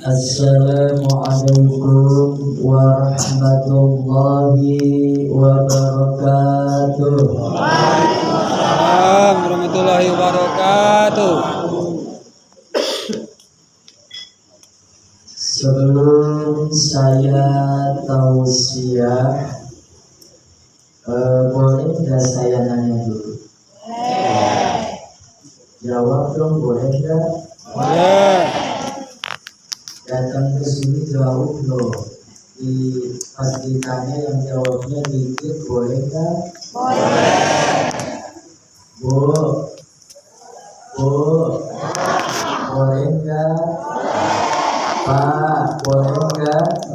Assalamualaikum warahmatullahi wabarakatuh. Waalaikumsalam warahmatullahi wabarakatuh. Sebelum saya tausiah, boleh nggak saya nanya dulu? Jawab dong, boleh nggak? Boleh. Datang ke sini jauh loh. Pas ditanya yang jawabnya dikit, boleh nggak? Boleh. Bu, boleh nggak? Pak, boleh nggak?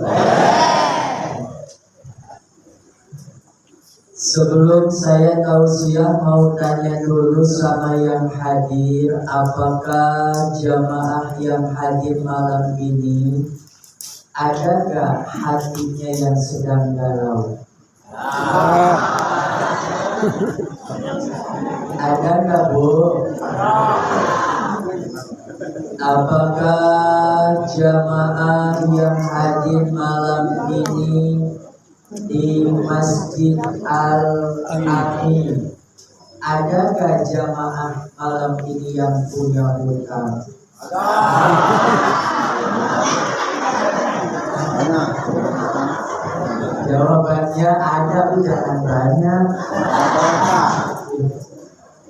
Sebelum saya tausiah mau tanya dulu sama yang hadir, apakah jamaah yang hadir malam ini ada gak hatinya yang sedang galau? Ada gak, Bu? Apakah jamaah yang hadir malam ini di Masjid Al-Amin, adakah jamaah malam ini yang punya hutang? Jawabannya ada, jangan banyak.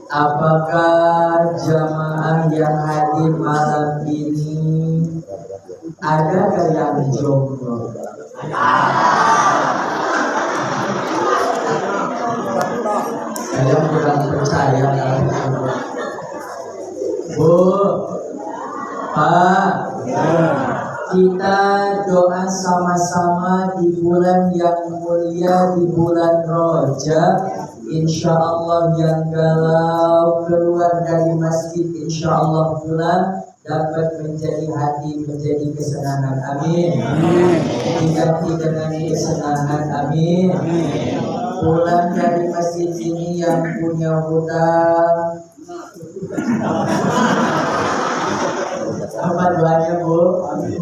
Apakah jamaah yang hadir malam ini adakah yang jomblo? Saya kurang percaya. Bu, Pak, kita doa sama-sama di bulan yang mulia, di bulan Rajab. Insya Allah yang galau keluar dari masjid, insya Allah pulang dapat menjadi hati, menjadi kesenangan. Amin. Diganti dengan kesenangan. Amin. Pulang dari masjid ini yang punya hutang. Apa doanya, Bu? Amin.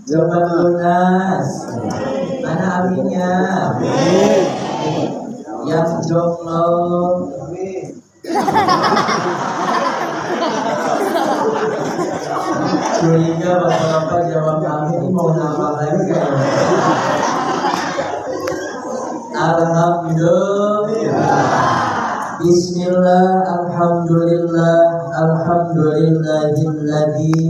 Jawaban lunas. Mana aminnya? Amin. Yang jomblo. Amin. Curiga bapak-bapak jawab amin ini mau nambah lagi kayaknya. Alhamdulillah. Bismillah, alhamdulillah, alhamdulillahilladzi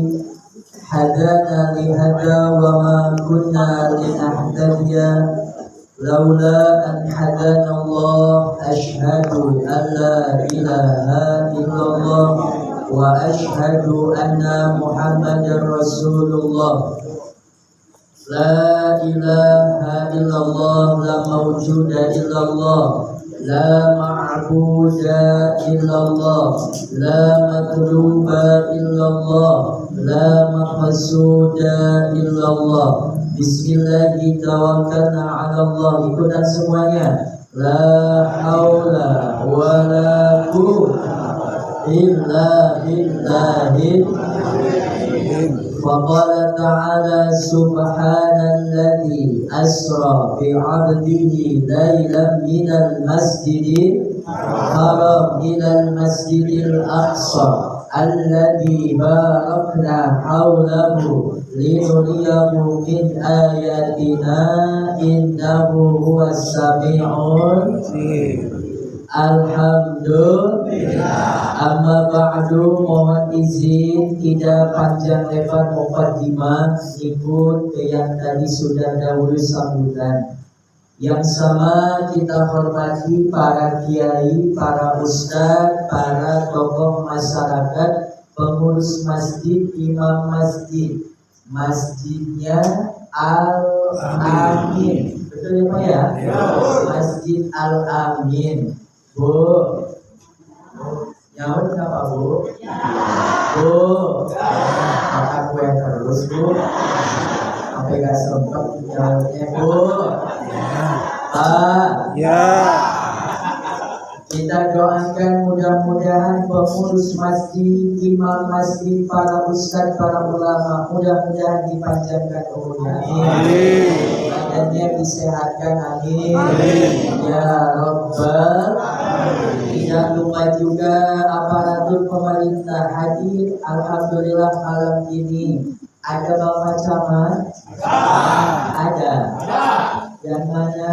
hadana lihada wa ma kunna linahtadiya laula an hadana Allah. Ashhadu an la ilaha illallah wa ashhadu anna Muhammadar Rasulullah. La ilaha illallah, la mawjuda illallah, la ma'buda illallah, la matluba illallah, la maqsuda illallah. Bismillahi tawakkalna ala Allah. Ikutan semuanya. La haula wa la quwwata illa billahil Faqala ta'ala subhanalladzi asra bi'abdihi laylan minal masjidil haram ilal masjidil aqsa alladzi barakna hawlahu linuriyahu min ayatina innahu huwas sami'un Alhamdulillah. Amma ba'du, mohon izin tidak panjang lebar mukadimah, ikut ke yang tadi sudah dahulu sambutan. Yang sama kita hormati para kiai, para ustadz, para tokoh masyarakat, pengurus masjid, imam masjid. Masjidnya Al-Amin. Betul ya Pak ya? Masjid Al-Amin. Bu, nyawa kenapa Bu? Bu, makan kue terus Bu. Sampai gak sempat nyawanya Bu. Pak. Ya. Kita doakan mudah-mudahan pengurus masjid, imam masjid, para ustadz, para ulama, mudah-mudahan dipanjangkan umurnya. Amin. Badannya disehatkan. Amin. Ya Rabbal. Tidak lupa juga aparatur pemerintah hadir. Alhamdulillah malam ini. Ada Bapak Camat? Ada. Yang mana?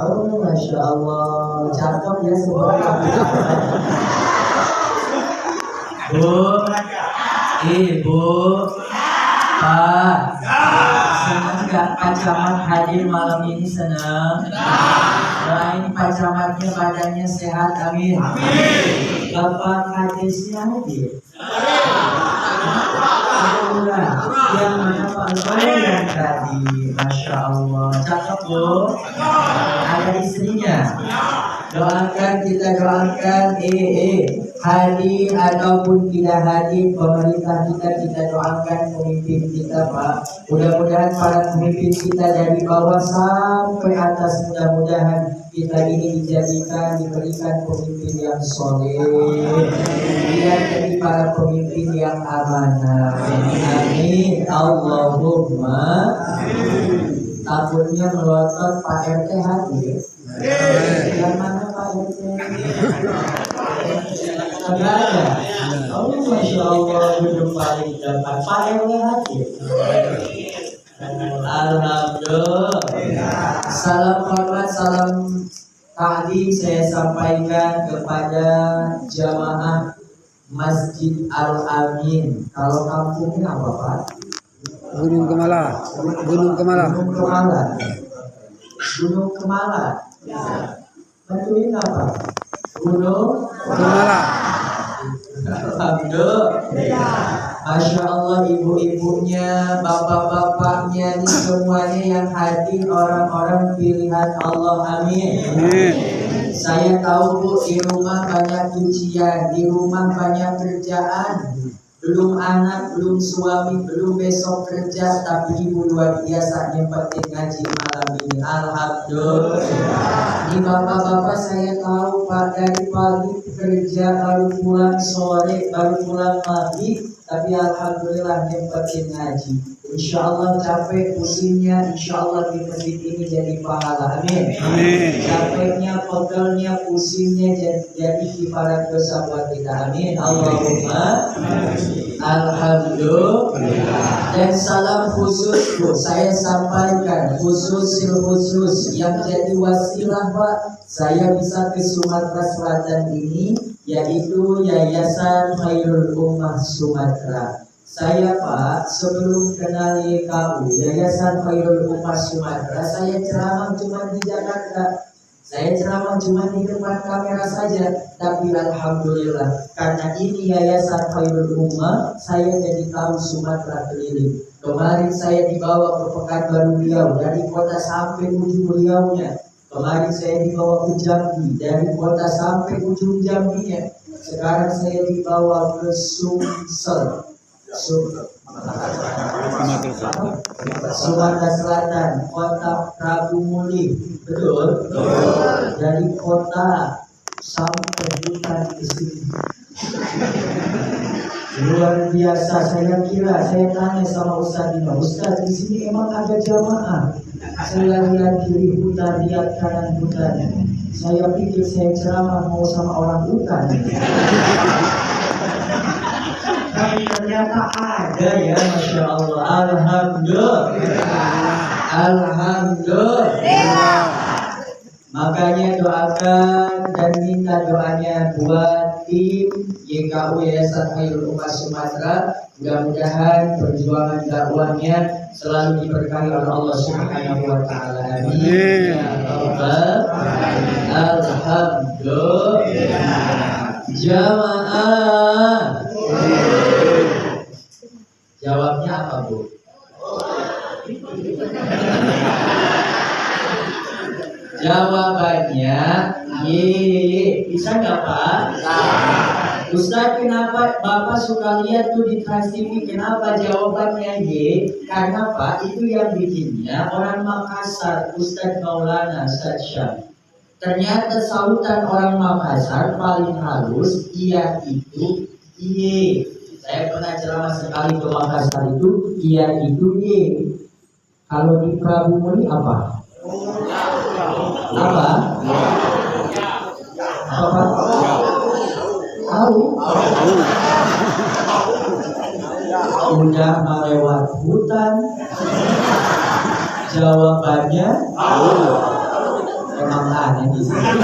Oh, Masya Allah, cakep ya semua. Bu, Ibu, Pak, senang gak Pak Camat hadir malam ini? Senang? Doain Pak Camatnya badannya sehat, amin. Bapak Kadesnya hadir? Yang mana Pak yang tadi? Masya Allah, cakep Bu. Ada istrinya. Doakan, kita doakan hadir ataupun tidak hadir pemerintah kita doakan pemimpin kita Pak. Mudah-mudahan para pemimpin kita dari bawah sampai atas, mudah-mudahan kita ini diberikan pemimpin yang soleh, biar jadi para pemimpin yang amanah. Amin. Allahumma. Takutnya melotot Pak RT hadir. Yang mana Pak RT? Enggak ada. Oh, Masya Allah, duduk paling depan. Pak RT hadir. Alhamdulillah. Salam hormat, salam takdim saya sampaikan kepada jamaah Masjid Al-Amin. Kalau kampungnya apa Pak? Gunung Kemala. Gunung Kemala. Gunung Kemala. Gunung Kemala. Bantuin apa? Gunung Kemala. Alhamdulillah. Masya Allah, ibu-ibunya, bapak-bapaknya, ini semuanya yang hadir orang-orang pilihan Allah. Amin. Amin. Saya tahu Bu, di rumah banyak ujian, di rumah banyak kerjaan. Belum anak, belum suami, belum besok kerja, tapi ibu luar biasa nyempetin ngaji malam ini. Alhamdulillah. Ini bapak-bapak saya tahu Pak, dari pagi kerja, baru pulang sore, baru pulang maghrib, tapi alhamdulillah nyempetin ngaji. Insya Allah capek pusingnya, insya Allah di masjid ini jadi pahala. Amin. Amin. Capeknya, pegelnya, pusingnya jadi kifarat dosa buat kita. Amin. Allahumma. Alhamdulillah. Dan salam khusus Bu, saya sampaikan khusus yang jadi wasilah Pak, saya bisa ke Sumatera Selatan ini, yaitu Yayasan Khairul Ummah Sumatera. Saya Pak, sebelum kenal YKU, Yayasan Khairul Ummah Sumatera, saya ceramah cuma di Jakarta. Saya ceramah cuma di depan kamera saja, tapi alhamdulillah karena ini Yayasan Khairul Ummah, saya jadi tahu Sumatera keliling. Kemarin saya dibawa ke Pekanbaru Riau, dari kota sampai ujung Riaunya. Kemarin saya dibawa ke Jambi, dari kota sampai ujung Jambinya. Sekarang saya dibawa ke Sumsel, Sumatera Selatan, kota Prabu Muli. Betul? Dari kota sampai hutan ke sini. Luar biasa. Saya tanya sama Ustaz Dino, Ustaz di sini emang ada jamaah? Saya lihat kiri hutan, lihat kanan hutan. Saya pikir saya ceramah mau sama orang hutan. Tapi ternyata ada ya, Masya Allah. Alhamdulillah. Makanya doakan dan minta doanya buat tim YKU Yayasan Khairul Ummah Sumatera. Mudah-mudahan perjuangan dakwahnya selalu diberkahi oleh Allah Subhanahu wa taala. Amin. Ya Rabbal alamin. Alhamdulillah. Jamaah. Jawabnya apa, Bu? Jawabannya bisa nggak Pak? Ustaz, kenapa Bapak suka lihat tuh di Trans TV? Kenapa jawabannya Y? Karena Pak, itu yang bikinnya orang Makassar, Ustaz Maulana Ustaz Syam. Ternyata sautan orang Makassar paling halus iya itu iye. Saya pernah ceramah sekali ke Makassar itu iya itu iye. Kalau di Prabu Muli apa? Apa? Apa? Tahu? Udah melewat hutan. Jawabannya emang aneh di sini.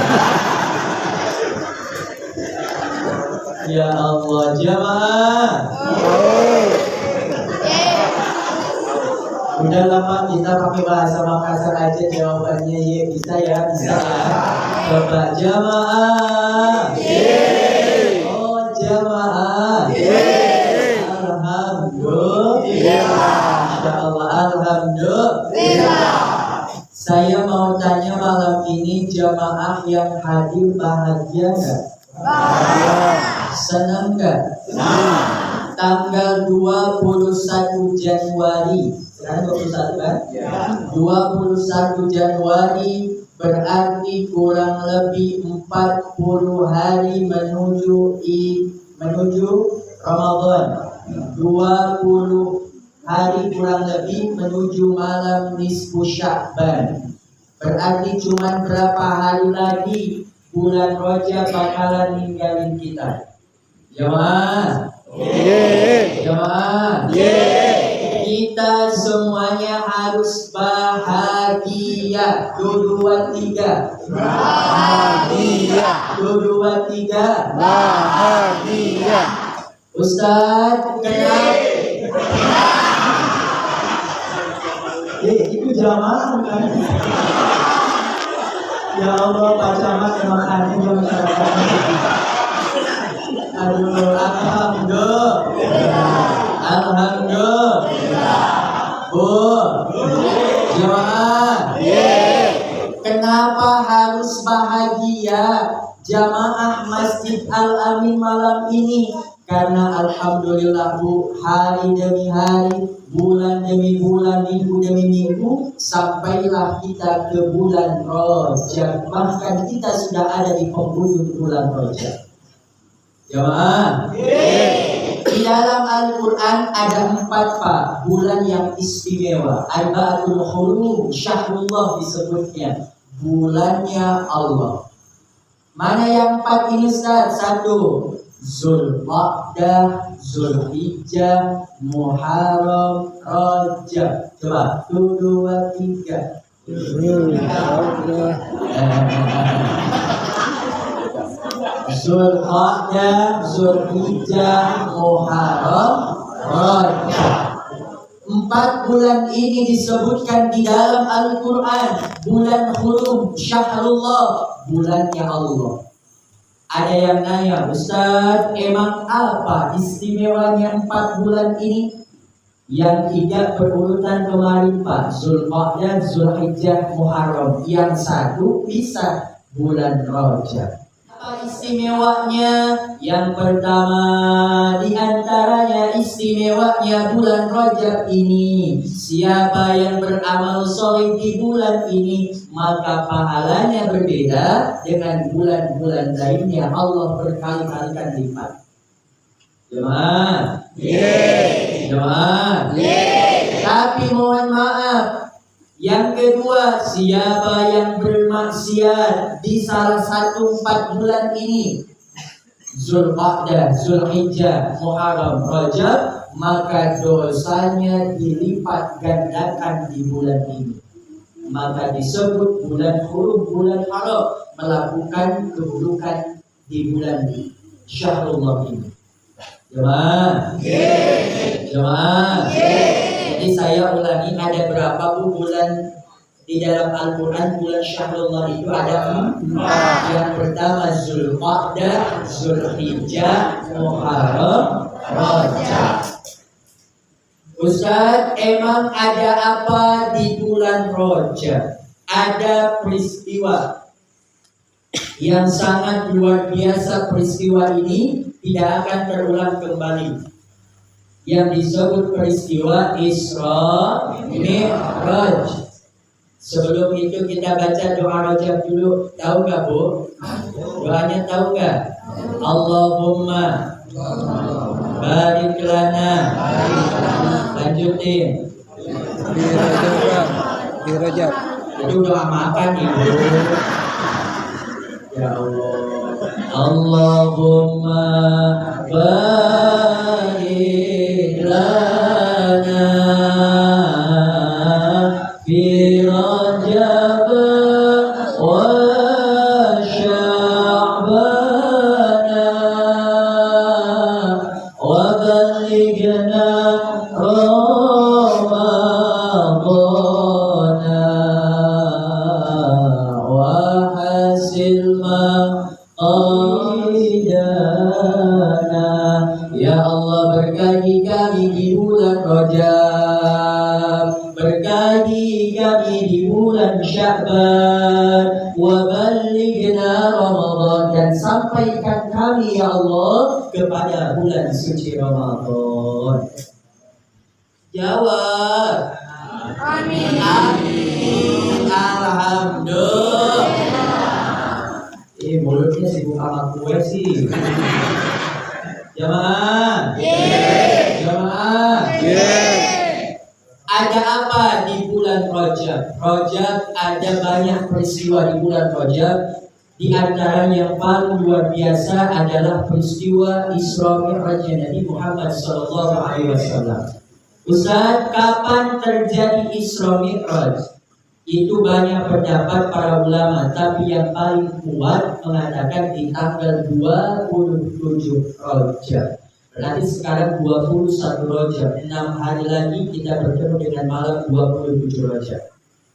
Ya Allah jamaah. Udah lama kita pakai bahasa Makassar aja jawabannya ya bisa ya. Coba jamaah. Oh jamaah. Alhamdulillah. Masya Allah alhamdulillah. Saya mau tanya malam ini jamaah yang hadir bahagia nggak? Senang nggak? Tanggal 21 Januari, sekarang 21 kan? 21 Januari berarti kurang lebih 40 hari menuju Ramadan. 20 hari kurang lebih menuju malam nisfu Sya'ban. Berarti cuma berapa hari lagi bulan Rajab bakalan ninggalin kita. Jamaah. Jamaah. Kita semuanya harus bahagia. 2, 3. Bahagia. 2, 3. Bahagia. Ustaz, kenapa? Itu jamaah kan? Ya Allah, Pak Camat emang aneh ya masyarakat. Aduh, alhamdulillah. Alhamdulillah. Bu, jamaah. Kenapa harus bahagia jamaah Masjid Al-Amin malam ini? Karena alhamdulillah Bu, hari demi hari, bulan demi bulan, minggu demi minggu, sampailah kita ke bulan Rajab. Bahkan kita sudah ada di penghujung bulan Rajab. Jamaah. Di dalam Al-Quran ada 4 Pak bulan yang istimewa. Arba'atul Hurum, Syahrullah disebutnya. Bulannya Allah. Mana yang 4 ini Ustaz? 1. Zulqa'dah, Zulhijjah, Muharram, Rajab. Coba 1, 2, 3. Zulqa'dah, Zulhijjah, Muharram, Rajab. 4 bulan ini disebutkan di dalam Al-Quran. Bulan Hurum, Syahrullah, bulannya Allah. Ada yang nanya, Ustaz, emang apa istimewanya 4 bulan ini? Yang 3 berurutan kemarin Pak, Zulqa'dah, Zulhijjah, Muharram. Yang 1 bisa bulan Rajab. Apa istimewanya? Yang pertama di antaranya istimewanya bulan Rajab ini. Siapa yang beramal soleh di bulan ini, maka pahalanya berbeda dengan bulan-bulan lainnya. Allah berkali-kalikan lipat. Jemaah. Jemaah. Tapi mohon maaf. Yang kedua, siapa yang bermaksiat di salah satu 4 bulan ini, Zulqa'dah, Zulhijjah, Muharram, Rajab, maka dosanya dilipat gandakan di bulan ini. Maka disebut bulan Hurum, bulan haram, melakukan keburukan di bulan Syahrullah ini. Jemaah. Jemaah. Jadi saya ulangi, ada berapa bulan di dalam Al-Quran bulan Syahrullah itu? Ada 4. Yang pertama Zulqa'dah, Zulhijjah, Muharram, Rajab. Ustaz, emang ada apa di bulan Rajab? Ada peristiwa yang sangat luar biasa. Peristiwa ini tidak akan terulang kembali, yang disebut peristiwa Isra Mi'raj. Sebelum itu kita baca doa Rajab dulu. Tahu nggak Bu? Doanya tahu nggak? Allahumma barik lana. Lanjutin. Di Rajab. Itu doa makan Ibu. Ya Allah. Allahumma barik lana fi Rajab wa Sya'bana wa ballighna Ramadana wa hasil maqaidana. Ya Allah, berkahi kami di bulan Rajab, berkahi kami di bulan Sya'ban, wa ballighna Ramadan, dan sampaikan kami ya Allah kepada bulan suci Ramadan. Jawab. Amin. Amin. Alhamdulillah. Mulutnya sibuk sama kue sih. Jamaah. Jamaah. Ada apa di bulan Rajab? Rajab ada banyak peristiwa di bulan Rajab. Di antara yang paling luar biasa adalah peristiwa Isra Mi'raj Nabi Muhammad SAW. Ustaz, kapan terjadi Isra Mi'raj? Itu banyak pendapat para ulama, tapi yang paling kuat mengatakan di tanggal 27 Rajab. Berarti sekarang 21 Rajab, 6 hari lagi kita bertemu dengan malam 27 Rajab.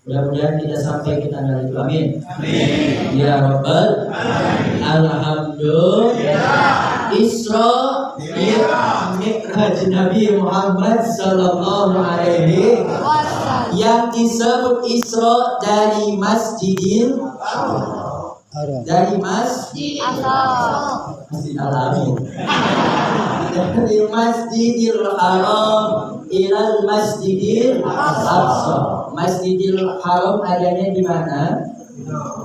Mudah-mudahan kita sampai ke tanggal itu. Amin. Amin. Ya Rabbal Alamin. Alhamdulillah. Isra Mi'raj Nabi Muhammad sallallahu alaihi wasallam yang disebut Isra dari Masjidil dari Masjidil Haram dari Masjidil Haram ilal Masjidil Aqsa. Masjidil Haram adanya di mana?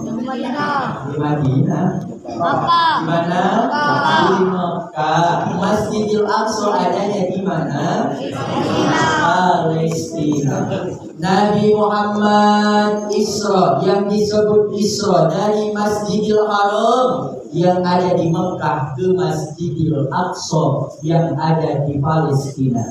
Di Madinah. Di mana? Di Mekah. Masjidil Aqsa adanya di mana? Palestina. Nabi Muhammad Isra, yang disebut Isra dari Masjidil Haram yang ada di Mekah ke Masjidil Aqsa yang ada di Palestina.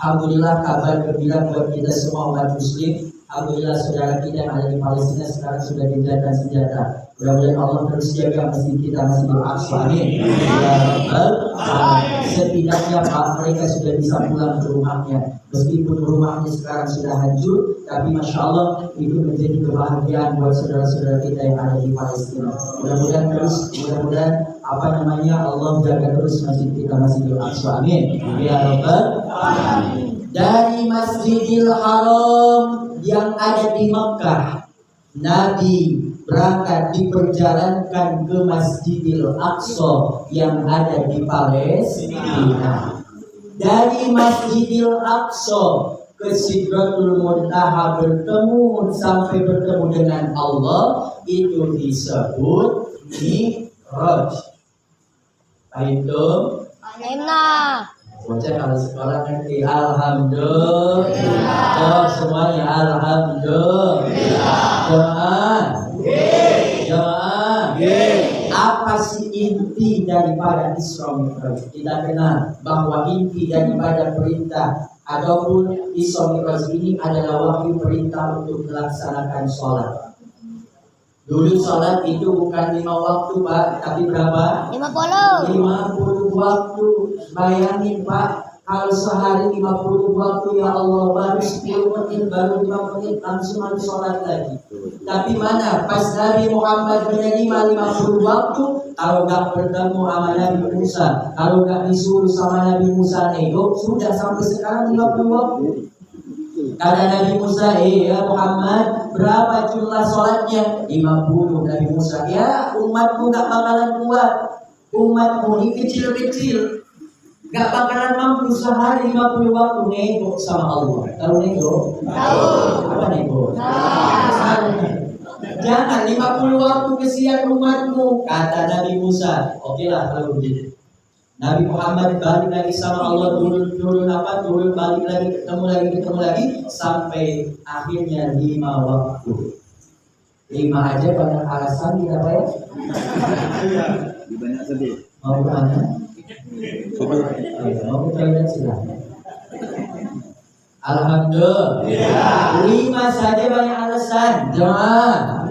Alhamdulillah, kabar gembira buat kita semua umat muslim. Alhamdulillah, saudara kita yang ada di Palestina sekarang sudah dijadikan senjata. Mudah-mudahan Allah terus jaga masjid kita, Masjidil Aqsa. Amin. Ya Rabbal Alamin. Setidaknya Pak, mereka sudah bisa pulang ke rumahnya. Meskipun rumahnya sekarang sudah hancur, tapi Masya Allah itu menjadi kebahagiaan buat saudara-saudara kita yang ada di Palestina. Mudah-mudahan Allah jaga terus masjid kita, Masjidil Aqsa. Amin. Ya Rabbal Alamin. Dari Masjidil Haram yang ada di Mekah, Nabi berangkat diperjalankan ke Masjidil Aqsa yang ada di Palestina. Dari Masjidil Aqsa ke Sidratul Muntaha bertemu sampai bertemu dengan Allah, itu disebut Mi'raj. Itu bocah kalau sekolah nanti alhamdulillah. Oh, semuanya alhamdulillah. Jemaah. Apa sih inti daripada Isra Mi'raj? Kita kenal bahwa inti daripada perintah ataupun Isra Mi'raj ini adalah wahyu perintah untuk melaksanakan sholat. Dulu sholat itu bukan 5 waktu Pak, tapi berapa? 50 waktu. Bayangin Pak, kalau sehari 50 waktu, ya Allah, baru 10 menit, baru 5 menit langsung harus sholat lagi. Tapi mana pas Nabi Muhammad menerima 50 waktu, kalau gak bertemu sama Nabi Musa, kalau gak disuruh sama Nabi Musa nego, sudah sampai sekarang 50 waktu. Kata Nabi Musa, ya Muhammad, berapa jumlah sholatnya? 50. Nabi Musa, ya umatku gak bakalan kuat. Umatmu ini kecil-kecil. Gak bakalan mampu sehari 50 waktu nego sama Allah. Tahu nego? Tahu. Apa nego? Tahu. Jangan 50 waktu kesian umatmu, kata Nabi Musa. Oke lah kalau begitu. Nabi Muhammad balik lagi sama Allah, turun balik lagi, ketemu lagi sampai akhirnya 5 waktu. 5 aja banyak alasan kita apa ya? Banyak sedih. Mau kemana? Mau ke toilet silahkan. Alhamdulillah. 5 saja banyak alasan. Jemaah.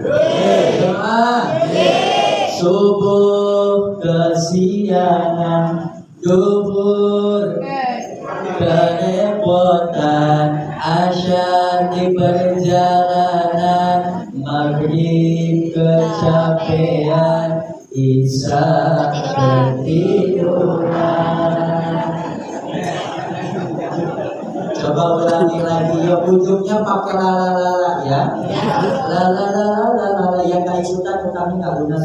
Subuh kesiangan, duhur kerepotan, asyar di perjalanan, maghrib kecapean, isya ketiduran. Coba ulangi lagi ya, ujungnya pakai lala ya. Lala yang gak ikutan kami gak lunas.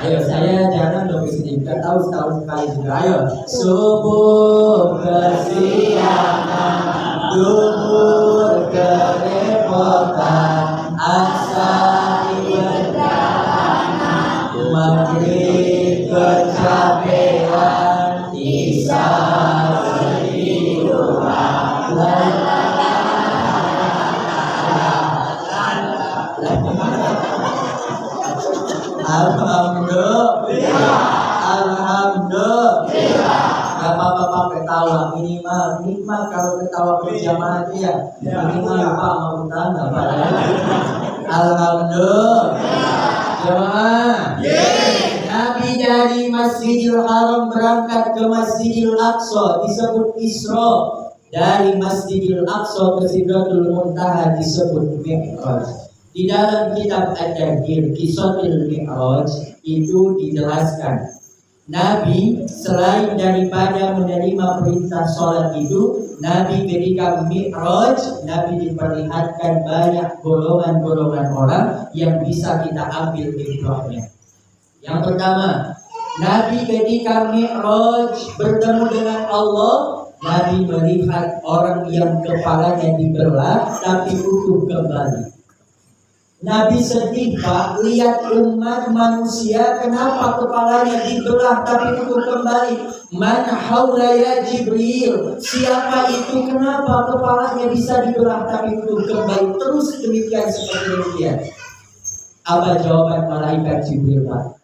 Ayo saya jangan dong kesini, kita tahu setahun sekali juga. Ayo, subuh kesiangan, duhur kerepotan, asar di perjalanan, maghrib kecapean, isya Alhamdulillah. Gak apa-apa pakai tawa minimal kalau ketawa berjamaah ya minimal lupa mau utang gak apa-apa. Alhamdulillah. Jemaah. Nabi dari Masjidil Haram berangkat ke Masjidil Aqsa disebut Isra. Dari Masjidil Aqsa ke Sidratul Muntaha disebut Mi'raj. Di dalam kitab Ad-Daghir Qisatul Mi'raj itu dijelaskan Nabi selain daripada menerima perintah sholat itu, Nabi ketika Mi'raj, Nabi diperlihatkan banyak golongan-golongan orang yang bisa kita ambil ibrahnya. Yang pertama, Nabi ketika Mi'raj bertemu dengan Allah, Nabi melihat orang yang kepalanya dibelah tapi utuh kembali. Nabi sedih Pak, lihat umat manusia kenapa kepalanya dibelah tapi utuh kembali. Man haula ya Jibril, siapa itu, kenapa kepalanya bisa dibelah tapi utuh kembali terus demikian seperti demikian. Apa jawaban malaikat Jibril Pak?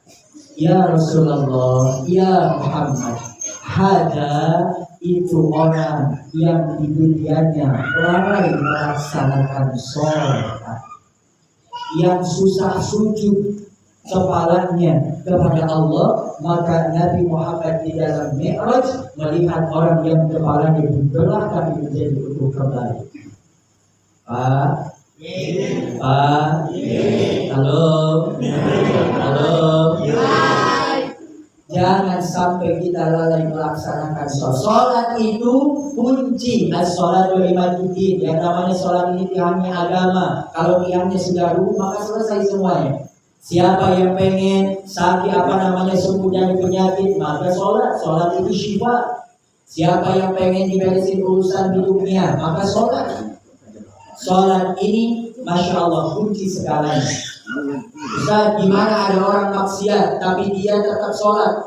Ya Rasulullah, ya Muhammad, hada itu orang yang di dunianya lalai melaksanakan sholat, yang susah sujud kepalanya kepada Allah. Maka Nabi Muhammad di dalam Mi'raj melihat orang yang kepalanya dibelah tapi menjadi utuh kembali. Pak, halo. Jangan sampai kita lalai melaksanakan sholat. Sholat itu kunci. As-sholatu imaduddin. Yang namanya sholat ini tiangnya agama. Kalau tiangnya sudah rubuh maka selesai semuanya. Siapa yang pengen sakit sembuh dari penyakit, maka sholat. Sholat itu syifa. Siapa yang pengen diberesin urusan hidupnya, maka sholat. Sholat ini Masya Allah kunci segalanya. Ustaz, gimana ada orang maksiat tapi dia tetap sholat?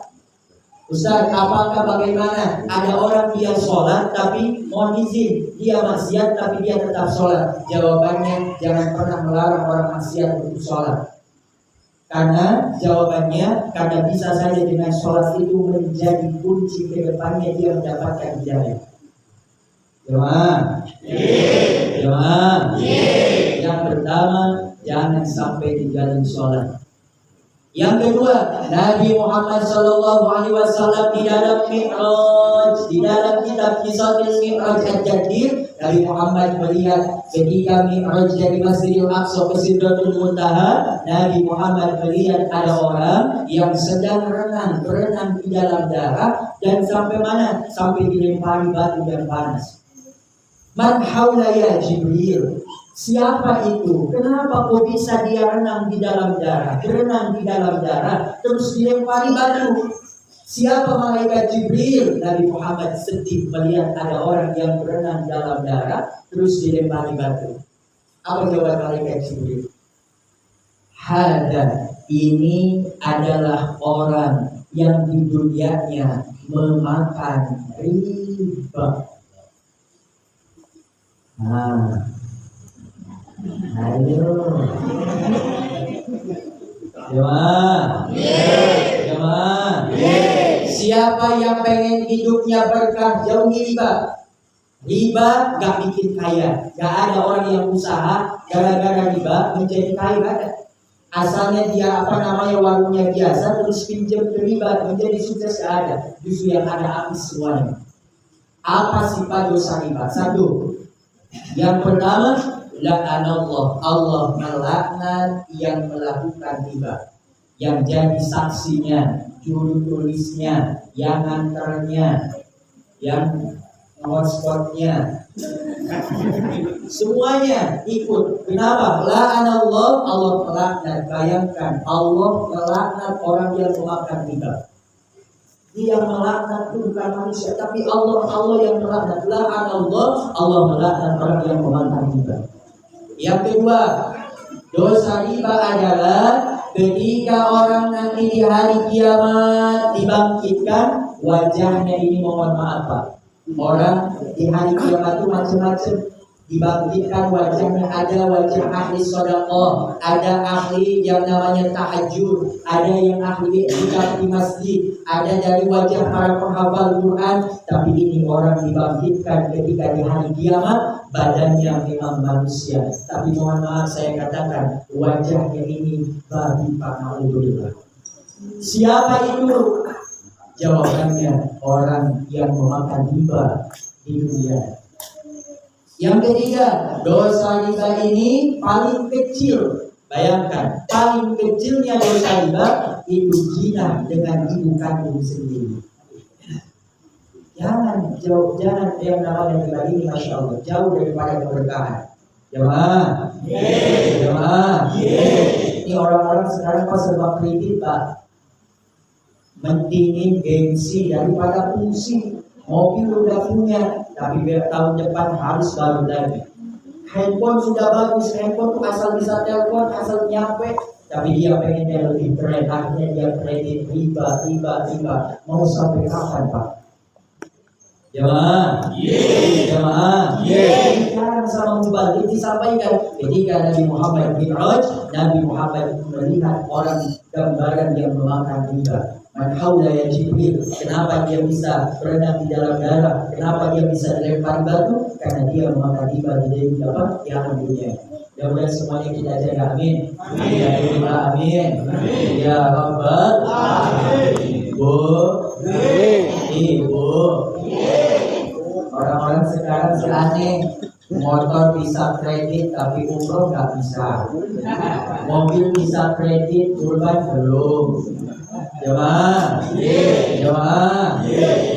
Ustaz, apakah bagaimana ada orang dia sholat tapi mohon izin dia maksiat tapi dia tetap sholat? Jawabannya, jangan pernah melarang orang maksiat untuk sholat. Karena bisa saja dengan sholat itu menjadi kunci ke depannya dia mendapatkan hidayah. Jemaah. Yang pertama, jangan sampai tinggalin sholat. Yang kedua, Nabi Muhammad SAW di dalam Mi'raj, di dalam kitab Qisatul Mi'raj Ad-Daghir, Nabi Muhammad melihat ketika Mi'raj dari Masjidil Aqsa ke Sidratul Muntaha, Nabi Muhammad melihat ada orang yang sedang berenang di dalam darah, dan sampai mana? Sampai dilempari batu dan panas. Man haula ya Jibril, siapa itu? Kenapa kok bisa dia berenang di dalam darah, terus dilempari batu? Siapa malaikat Jibril? Nabi Muhammad sedih melihat ada orang yang berenang dalam darah terus dilempari batu. Apa jawaban malaikat Jibril? Hada, ini adalah orang yang di dunianya memakan riba. Ayo. Jemaah. Jemaah. Siapa yang pengen hidupnya berkah, jauhi riba. Riba gak bikin kaya. Gak ada orang yang usaha gara-gara riba menjadi kaya, gak ada. Asalnya dia warungnya biasa terus pinjam ke riba menjadi sukses, gak ada. Justru yang ada habis semuanya. Apa sifat dosa riba? Satu, yang pertama, la'anallah, Allah melaknat yang melakukan riba, yang jadi saksinya, juru tulisnya, yang antaranya, yang hotspotnya, semuanya ikut. Kenapa? La'anallah, Allah melaknat. Bayangkan, Allah melaknat orang yang memakan riba. Dia melaknat itu bukan manusia, tapi Allah yang melaknat. La'anallah, Allah melaknat orang yang memakan riba. Yang kedua, dosa riba adalah ketika orang nanti di hari kiamat dibangkitkan, wajahnya ini mohon maaf Pak. Orang di hari kiamat itu macam-macam. Dibangkitkan wajahnya, ada wajah ahli sedekah, ada ahli yang namanya tahajud, ada yang ahli iktikaf di masjid, ada dari wajah para penghafal Quran. Tapi ini orang dibangkitkan ketika di hari kiamat, badannya memang manusia, tapi mohon maaf saya katakan wajahnya ini babi pangaulullah. Siapa itu? Jawabannya orang yang memakan riba di dunia. Yang ketiga, dosa riba ini paling kecil. Bayangkan, paling kecilnya dosa riba itu zina dengan ibu kandung sendiri. Jangan yang namanya riba ini, masya Allah, jauh daripada keberkahan. Jemaah, jemaah. Ini orang-orang sekarang pas sebab kredit Pak, mentingin gengsi daripada fungsi. Mobil udah punya, tapi tahun depan harus baru lagi. Handphone sudah bagus, handphone tuh asal bisa telepon, asal nyampe, tapi dia pengennya lebih keren. Akhirnya dia kredit riba. Mau sampai kapan Pak? Jemaah, jemaah. Sekarang sama mubalik disampaikan ketika Nabi Muhammad Mi'raj, Nabi Muhammad melihat orang gambaran yang memakan riba. Man haula ya Jibril, kenapa dia bisa berenang di dalam darah? Kenapa dia bisa dilempar batu? Karena dia memakan riba di dalam dunia. Mudah-mudahan semuanya kita jaga, amin. Amin. Ya Rabbal Alamin. Ibu. Orang-orang sekarang aneh. Motor bisa kredit tapi umroh nggak bisa. Mobil bisa kredit, kurban belum. Jemaah, jemaah.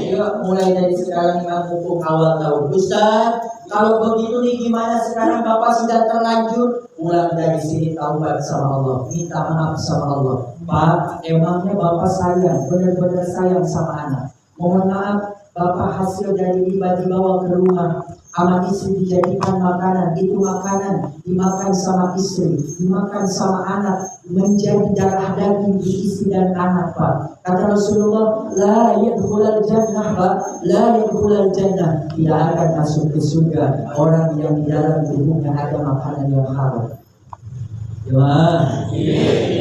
Yuk mulai dari sekarang Imam Hukum awal tahun. Ustaz, kalau begitu nih gimana sekarang Bapak sudah terlanjur? Pulang dari sini taubat sama Allah, minta maaf sama Allah. Pak, emangnya Bapak sayang, benar-benar sayang sama anak. Mohon maaf, Bapak hasil dari riba dibawa ke rumah, sama istri dijadikan makanan, itu makanan dimakan sama istri, dimakan sama anak, menjadi darah daging di istri dan anak Pak. Kata Rasulullah, la yadkhulul jannah Pak, la yadkhulul jannah, tidak akan masuk ke surga orang yang di dalam tubuhnya ada makanan yang haram. Jemaah,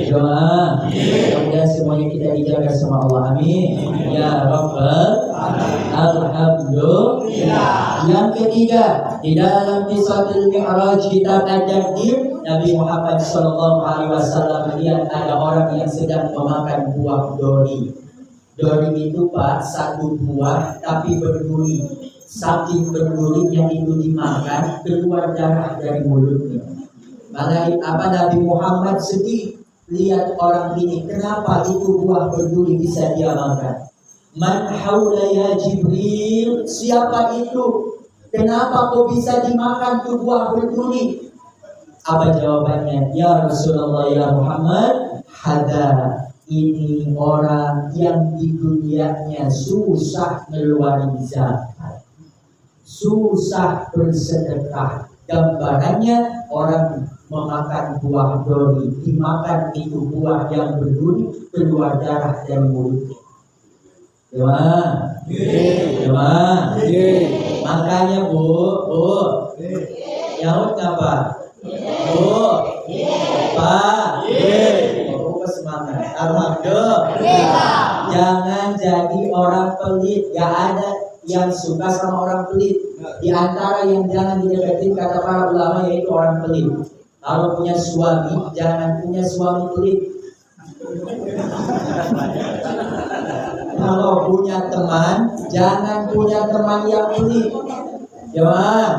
jemaah, semoga semuanya kita dijaga sama Allah, amin. Ya Rabbal Alhamdulillah. Yang ketiga, di dalam Qissatul Mi'raj kitab Ad-Dardir, Nabi Muhammad SAW melihat ada orang yang sedang memakan buah dori. Dori itu Pak, satu buah tapi berduri. Saking berdurinya itu dimakan, keluar darah dari mulutnya. Nabi Muhammad sedih lihat orang ini. Kenapa itu buah berduri bisa dia makan? Man haula ya Jibril, siapa itu? Kenapa kok bisa dimakan tuh buah berduri? Apa jawabannya? Ya Rasulullah ya Muhammad, hada, ini orang yang di dunianya susah ngeluarin zakat, susah bersedekah. Gambarannya orang memakan buah duri, dimakan itu buah yang berduri, keluar darah dari mulutnya. Gimana? Makanya bu, nyaut apa? Bu, Pak, semangat. Alhamdulillah. Jangan jadi orang pelit. Gak ada yang suka sama orang pelit. Di antara yang jangan didekati kata para ulama yaitu orang pelit. Kalau punya suami, jangan punya suami pelit. Kalau punya teman, jangan punya teman yang pelit. Jangan.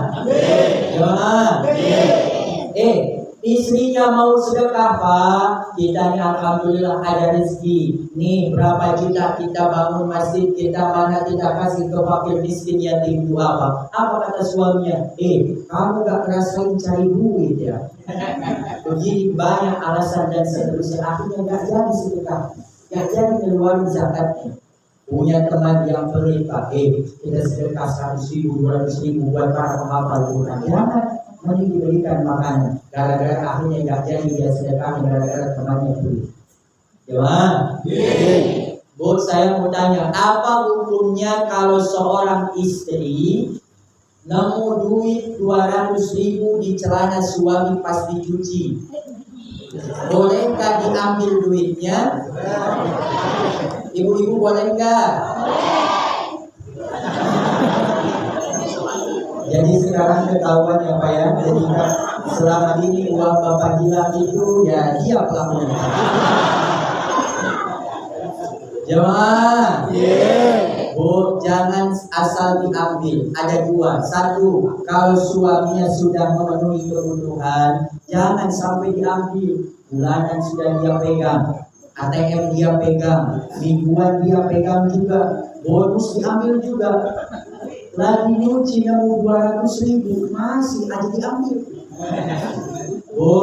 Istrinya mau sedekah, Pak. Kita nih alhamdulillah ada rezeki. Nih berapa juta kita bangun masjid, kita mana kita kasih ke fakir miskin yatim duafa. Apa kata suaminya? Kamu gak ngerasain cari duit ya? Begini banyak alasan dan seterusnya. Akhirnya gak jadi sedekah, gak jadi keluarin zakatnya. Punya teman yang pelit, Pak. Kita sedekah 100.000, 200.000 buat para penghafal Quran. Jangan. Mending diberikan makanan. Gara-gara akhirnya gak jadi dia sedekah, gara-gara temannya pelit. Jangan. Bu, saya mau tanya, apa hukumnya kalau seorang istri nemu duit 200.000 di celana suami pas dicuci? Bolehkah diambil duitnya? Ibu-ibu boleh enggak? Jadi sekarang ketahuan ya Pak ya. Jadi selama ini uang Bapak hilang itu ya dia pelakunya. Jemaah, Bu, jangan asal diambil. Ada dua. Satu, kalau suaminya sudah memenuhi kebutuhan, jangan sampai diambil. Bulanan sudah dia pegang, ATM dia pegang, mingguan dia pegang juga, bonus diambil juga. Lagi nyuci nemu 200.000 masih aja diambil. Bu,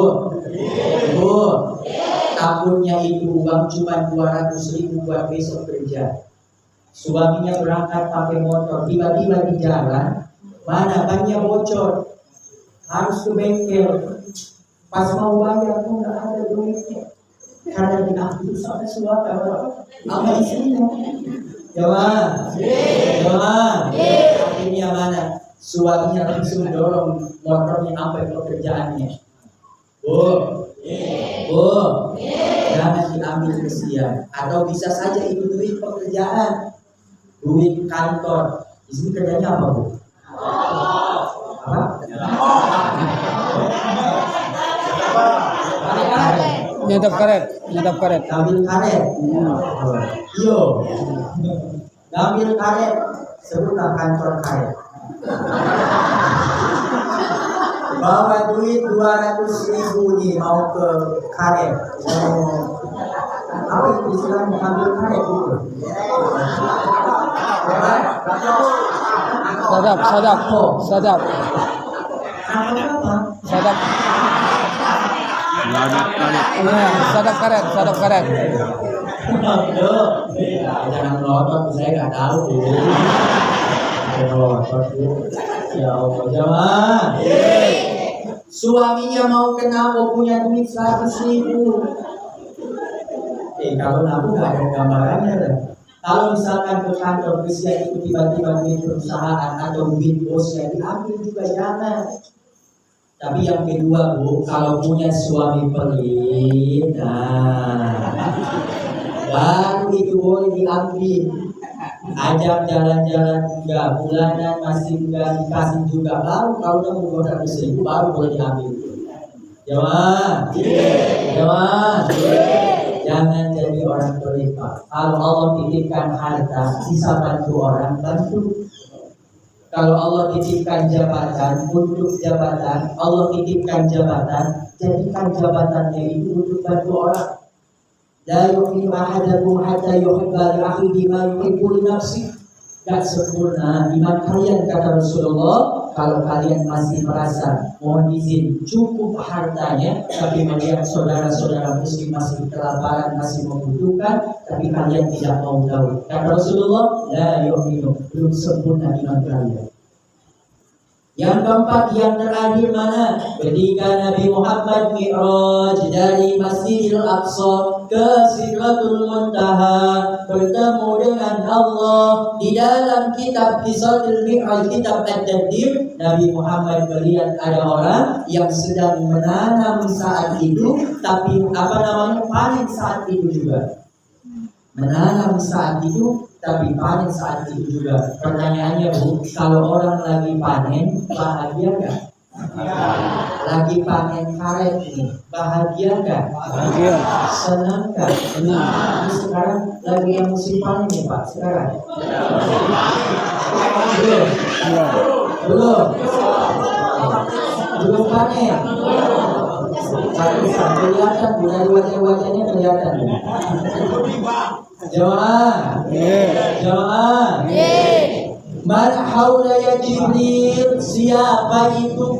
takutnya itu uang cuma 200.000 buat besok kerja. Suaminya berangkat pakai motor, tiba-tiba di jalan, mana bannya bocor, harus ke bengkel. Pas mau bayar pun nggak ada duitnya, karena diambil sama suami sama istrinya. Jawab. Akhirnya mana? Suaminya langsung dorong motornya sampai pekerjaannya. Bu, jangan diambil kesian. Atau bisa saja itu duit pekerjaan, duit kantor. Di sini kerjanya apa, Bu? Apa? Nyadap karet. Ngambil karet. Yo. Ngambil karet. Sebutlah kantor karet. Bawa duit 200.000 nih mau ke karet. Apa itu istilahnya ngambil karet itu? Sadap. Sadap. Sadap karet. Jangan melotot, saya nggak tahu. Ya Allah, jamaah. Suaminya mau kenapa punya duit 100.000? Kalau nabung nggak ada gambarannya dah. Kalau misalkan ke kantor kerja itu tiba-tiba duit perusahaan atau duit bosnya diambil juga jangan. Tapi yang kedua, Bu, kalau punya suami pelit, baru itu boleh diambil. Ajak jalan-jalan enggak, bulanan masih enggak dikasih juga, baru kalau udah mau 200.000 baru boleh diambil. Jemaah, jangan jadi orang pelit, Pak. Kalau Allah titipkan harta, bisa bantu orang, bantu. Kalau Allah titipkan jabatan, untuk jabatan, Allah titipkan jabatan, jadikan jabatannya itu untuk bantu orang. La yu'minu ahadakum hatta yuhibba li akhihi ma yuhibbu li nafsihi. gak sempurna iman kalian, kata Rasulullah. Kalau kalian masih merasa, mohon izin, cukup hartanya, tapi melihat saudara-saudara muslim masih kelaparan, masih membutuhkan, tapi kalian tidak mau tahu, kata Rasulullah, la yu'minu, belum sempurna iman kalian. Yang keempat, yang terakhir mana? Ketika Nabi Muhammad Mi'raj dari Masjidil Aqsa ke Sidratul Muntaha, bertemu dengan Allah. Di dalam kitab Qisatul Mi'raj, kitab Ad-Tadbir, Nabi Muhammad melihat ada orang yang sedang menanam saat itu, tapi panen saat itu juga. Menanam saat itu, tapi panen saat itu juga. Pertanyaannya, Bu, kalau orang lagi panen, bahagia nggak? Lagi panen karet nih, bahagia nggak? Bahagia. Senang nggak? Senang. Ini sekarang lagi yang musim panen nih, Pak. Sekarang? Belum. Iya. Belum. Belum panen. Kelihatan, dari wajah-wajahnya kelihatan. Jamaah, jamaah. Man haula ya Jibril, siapa itu?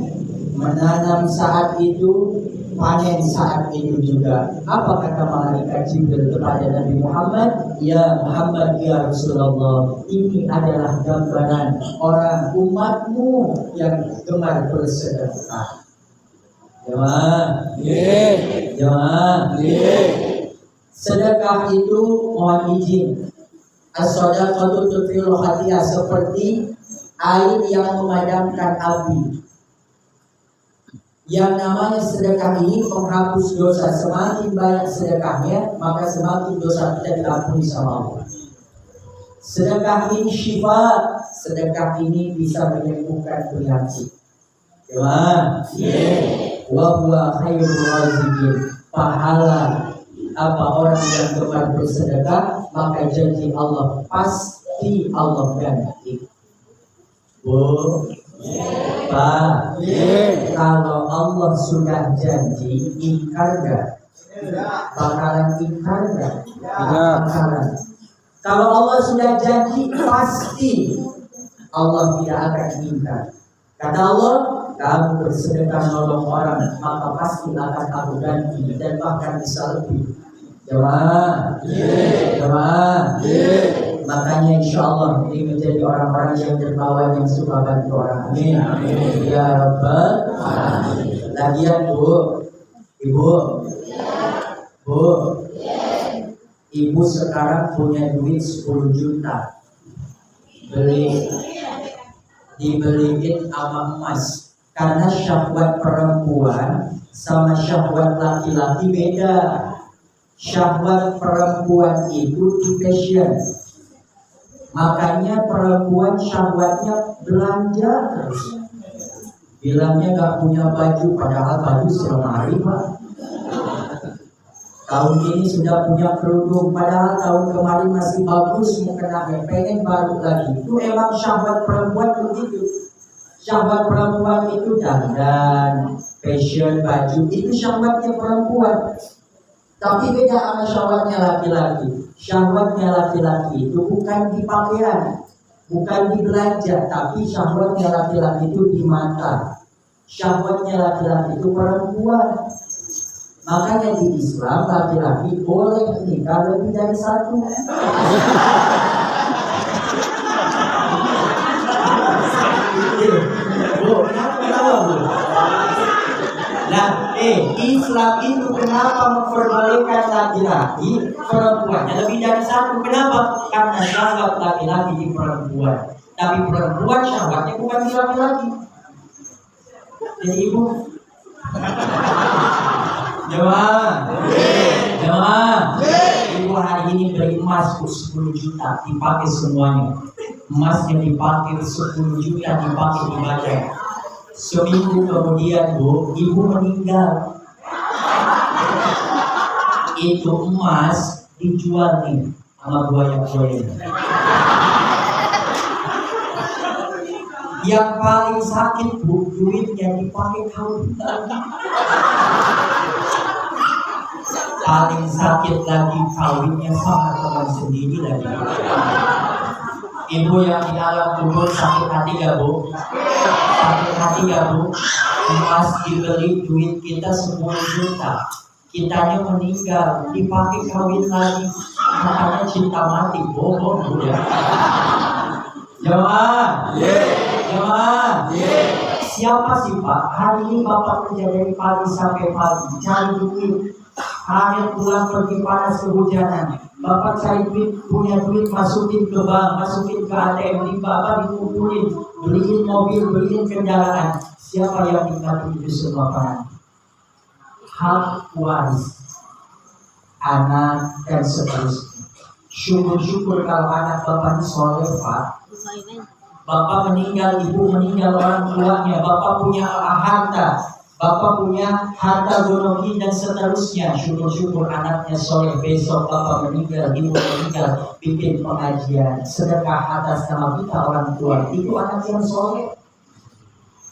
Menanam saat itu, panen saat itu juga. Apa kata malaikat Jibril kepada Nabi Muhammad? Ya Muhammad, ya Rasulullah, ini adalah gambaran orang umatmu yang gemar bersedekah. Jamaah, jamaah. Sedekah itu, mohon izin, as-shadaqatu tudfi'ul khati'ah, seperti air yang memadamkan api. Yang namanya sedekah ini penghapus dosa. Semakin banyak sedekahnya, maka semakin dosa kita diampuni sama Allah. Sedekah ini syifa, sedekah ini bisa menyembuhkan penyakit. Ya, wa huwa khairul raziqin. Pahala orang yang gemar bersedekah, maka janji Allah pasti Allah ganti. Bu, Pak, kalau Allah sudah janji, ingkar gak? Bakalan ingkar gak? Bakalan. Kalau Allah sudah janji, pasti Allah tidak akan ingkar. Kata Allah, kamu bersedekah nolong orang, maka pasti akan aku ganti, dan bahkan bisa lebih. Jemaah, jemaah. Makanya insya Allah ini menjadi orang-orang yang dermawan, yang suka bantu orang. Amin. Ya Rabbal Alamin. Lagian Bu, Ibu sekarang punya duit 10 juta, dibeliin sama emas. Karena syahwat perempuan sama syahwat laki-laki beda. Syahwat perempuan itu di fashion. Makanya perempuan syahwatnya belanja terus. Bilangnya gak punya baju, padahal baju selemari, Pak. Tahun ini sudah punya kerudung, padahal tahun kemarin masih bagus, mukena pengen baru lagi. Itu emang syahwat perempuan begitu. Syahwat perempuan itu dandan, fashion, baju, itu syahwatnya perempuan. Tapi beda sama syahwatnya laki-laki. Syahwatnya laki-laki itu bukan di pakaian, bukan di belanja, tapi syahwatnya laki-laki itu di mata. Syahwatnya laki-laki itu perempuan. Makanya di Islam laki-laki boleh nikah lebih dari satu. Nah, Islam itu kenapa memperbolehkan laki-laki perempuannya lebih dari satu? Kenapa? Karena syahwat laki-laki di perempuan, tapi perempuan syahwatnya bukan di laki-laki. Jadi Ibu, jemaah, Ibu hari ini beli emas 10 juta dipakai semuanya. Emasnya dipakai 10 juta dipakai ibadah. Seminggu kemudian Bu, Ibu meninggal. Itu emas dijual nih sama buaya-buaya. Yang paling sakit Bu, duitnya dipakai kawin. Paling sakit lagi kawinnya sama teman sendiri lagi. Ibu yang di alam kubur sakit hati gak bu? Sakit hati gak bu? Emas dibeli duit kita 10 juta, kitanya meninggal dipakai kawin lagi, makanya cinta mati. Bohong bu ya. Jemaah, jemaah. Siapa sih Pak? Hari ini Bapak kerja dari pagi sampai pagi cari duit, akhir bulan pergi panas kehujanan. Bapak cari duit, punya duit, masukin ke bank, masukin ke ATM, di Bapak dikumpulin, beliin mobil, beliin kendaraan. Siapa yang nikmati itu semua Pak? Hak waris anak dan seterusnya. Syukur-syukur kalau anak Bapak ini soleh Pak. Bapak meninggal, ibu meninggal, orang tuanya, Bapak punya harta, Bapak punya harta gonogi dan seterusnya. Syukur-syukur anaknya soleh. Besok Bapak meninggal, ibu meninggal, bikin pengajian sedekah atas nama kita orang tua. Itu anak yang soleh.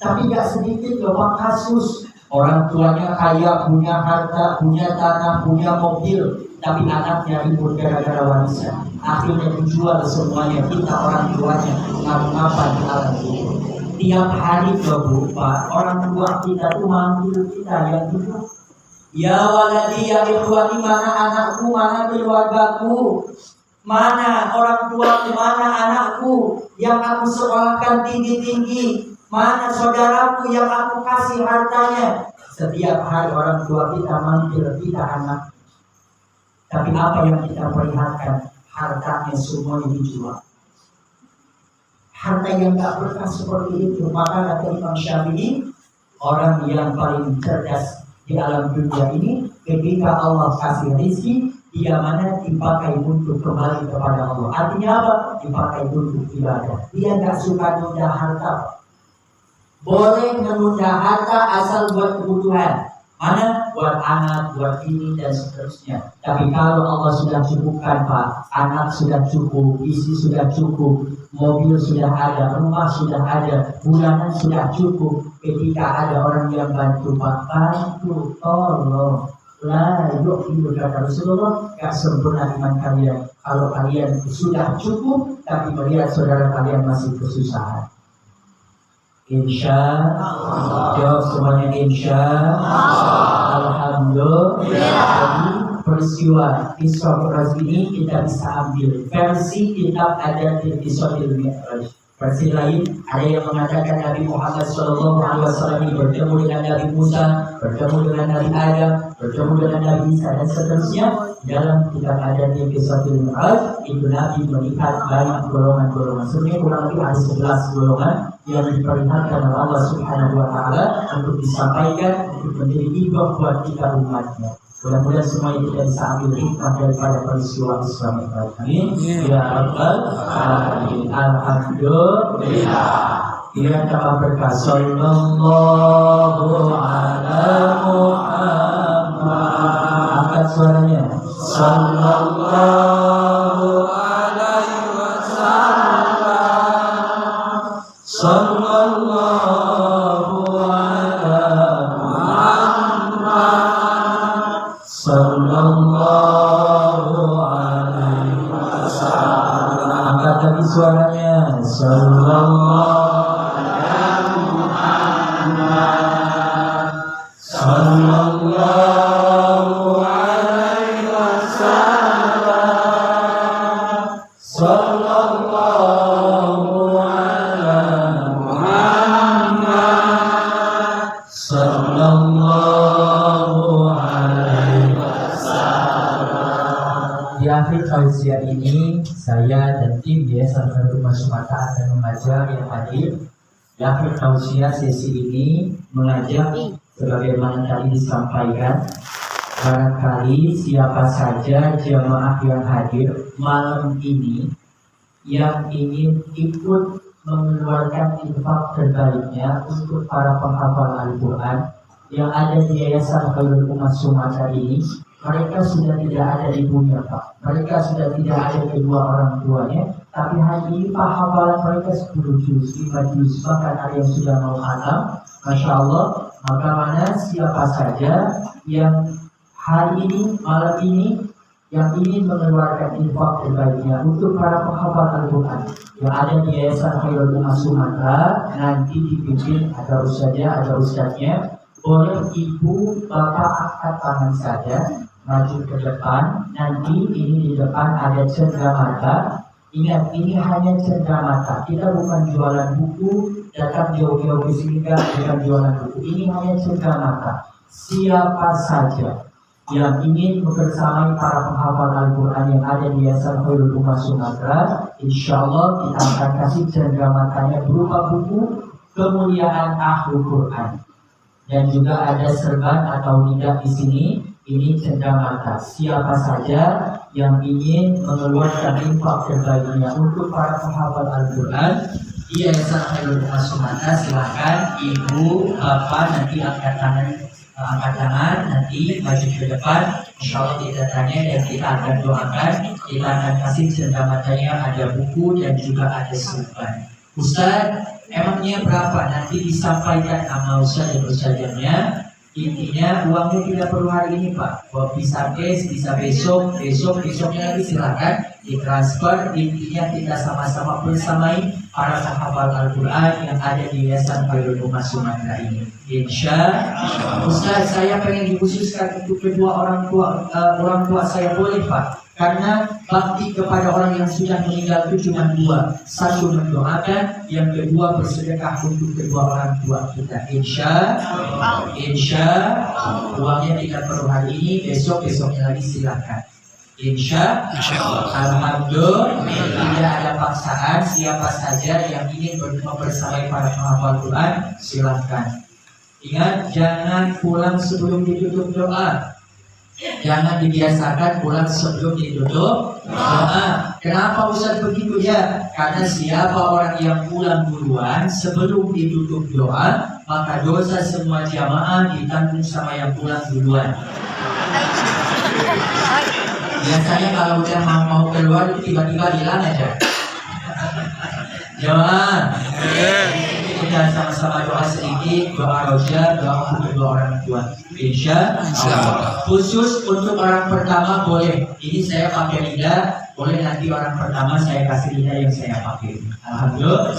Tapi gak sedikit loh Pak kasus orang tuanya kaya, punya harta, punya tanah, punya mobil, tapi anaknya ribut gara-gara warisan. Akhirnya dijual semuanya, kita orang tuanya ngapa-ngapa di alam itu. Tiap hari Bu Pak, orang tua kita tuh manggil kita yang hidup. Ya waladi ya ikhwani, mana anakku, mana keluargaku, mana orang tuaku, mana anakku yang aku sekolahkan tinggi-tinggi, mana saudaraku yang aku kasih hartanya. Setiap hari orang tua kita manggil kita anak. Tapi apa yang kita perlihatkan? Hartanya semua dijual. Harta yang tak berkah seperti itu. Maka kata Imam Syafi'i, orang yang paling cerdas di alam dunia ini, ketika Allah kasih rezeki, dia mana dipakai untuk kembali kepada Allah. Artinya apa? Dipakai untuk ibadah. Dia tak suka nunda harta. Boleh menunda harta asal buat kebutuhan. Mana? Buat anak, buat ini dan seterusnya. Tapi kalau Allah sudah cukupkan Pak, anak sudah cukup, istri sudah cukup, mobil sudah ada, rumah sudah ada, bulanan sudah cukup. Ketika ada orang yang bantu Pak, bantu, tolong. Lah, yuk itu kata Rasulullah, gak sempurna iman kalian. Kalau kalian sudah cukup, tapi melihat saudara kalian masih kesusahan. Insya Allah. Jawab semuanya insya Allah. Alhamdulillah. Jadi peristiwa Isra Mi'raj ini kita bisa ambil versi kitab ada di Isra Mi'raj. Versi lain ada yang mengatakan Nabi Muhammad SAW bertemu dengan Nabi Musa, bertemu dengan Nabi Adam, bertemu dengan Nabi Isa dan seterusnya. Dalam kitab ada di Isra Mi'raj itu Nabi melihat banyak golongan-golongan. Sebenarnya kurang lebih ada 11 golongan yang diperlihatkan oleh Allah Subhanahu wa Ta'ala untuk disampaikan untuk menjadi ibrah buat kita umatnya. Mudah-mudahan semua itu kita bisa ambil hikmah daripada peristiwa Isra Mi'raj. Amin. Ya Rabbal Alamin. Alhamdulillah. Ya tambah berkah. Sallallahu ala Muhammad. Angkat suaranya. Sallallahu alaihi wasallam. Sallallahu ala Muhammad. Sallallahu alaihi wasallam. Angkat lagi suaranya. Sallallahu ala Muhammad. Sallallahu alaihi wasallam. Sallallahu ala Muhammad. Sallallahu alaihi wasallam. Di akhir tausiah ini saya dan tim Yayasan Rumah Sumata akan mengajar yang hadir. Di akhir tausiah sesi ini mengajak sebagaimana tadi disampaikan, barangkali siapa saja jemaah yang hadir malam ini yang ingin ikut mengeluarkan infak terbaiknya untuk para penghafal Al-Quran yang ada di Yayasan Khairul Ummah Sumata ini. Mereka sudah tidak ada ibunya Pak, mereka sudah tidak ada kedua orang tuanya, tapi hari ini Pak hafalan mereka 10 juz, 5 juz, bahkan ada yang sudah mau khatam. Masya Allah. Maka mana siapa saja yang hari ini, malam ini yang ingin mengeluarkan infak terbaiknya untuk para penghafal Al-Quran yang ada di Yayasan Khairul Ummah Sumatera, nanti dipimpin ada ustadznya, boleh ibu bapak angkat tangan saja, maju ke depan. Nanti ini di depan ada cenderamata. Ingat, ini hanya cenderamata. Kita bukan jualan buku, datang jauh-jauh ke sini bukan jualan buku. Ini hanya cenderamata. Siapa saja yang ingin membersamai para penghafal Al-Quran yang ada di Yayasan Khairul Ummah Sumatera, insya Allah kita akan kasih cendeраmatanya berupa buku Kemuliaan Ahlul Quran. Dan juga ada serban atau lidah di sini. Ini cenderamata. Siapa saja yang ingin mengeluarkan infak terbaiknya untuk para penghafal Al-Quran di Yayasan Khairul Ummah Sumatera, silakan ibu, bapak nanti angkat tangan, nanti maju ke depan. Insya Allah kita tanya dan kita akan doakan. Kita akan kasih cendeраmatanya, ada buku dan juga ada serban. Ustaz, emangnya berapa? Nanti disampaikan nama Ustaz dan Ustaznya. Intinya uangnya tidak perlu hari ini Pak, bisa cash, bisa besoknya lagi silakan ditransfer. Intinya kita sama-sama bersamai para penghafal Al-Quran yang ada di Yayasan Khairul Ummah Sumatera ini. Insya Ustaz, saya pengen dikhususkan untuk kedua orang tua saya, boleh Pak? Karena bakti kepada orang yang sudah meninggal itu cuma dua. Satu mendoakan, yang kedua bersedekah untuk kedua orang tua kita. Insya uangnya tidak perlu hari ini, besoknya lagi silakan. Insya Alhamdulillah, tidak ada paksaan. Siapa saja yang ingin membersamai para penghafal Quran, silakan. Ingat, jangan pulang sebelum ditutup doa. Jangan dibiasakan pulang sebelum ditutup doa. Kenapa Ustaz begitu ya? Karena siapa orang yang pulang duluan sebelum ditutup doa, maka dosa semua jamaah ditanggung sama yang pulang duluan. Biasanya kalau udah mau keluar itu tiba-tiba hilang aja. Jamaah, kita sama-sama doa sedikit, doa roja, doa untuk kedua orang tua. Insya Allah. Khusus untuk orang pertama boleh. Ini saya pakai lidah, boleh nanti orang pertama saya kasih lidah yang saya pakai. Alhamdulillah.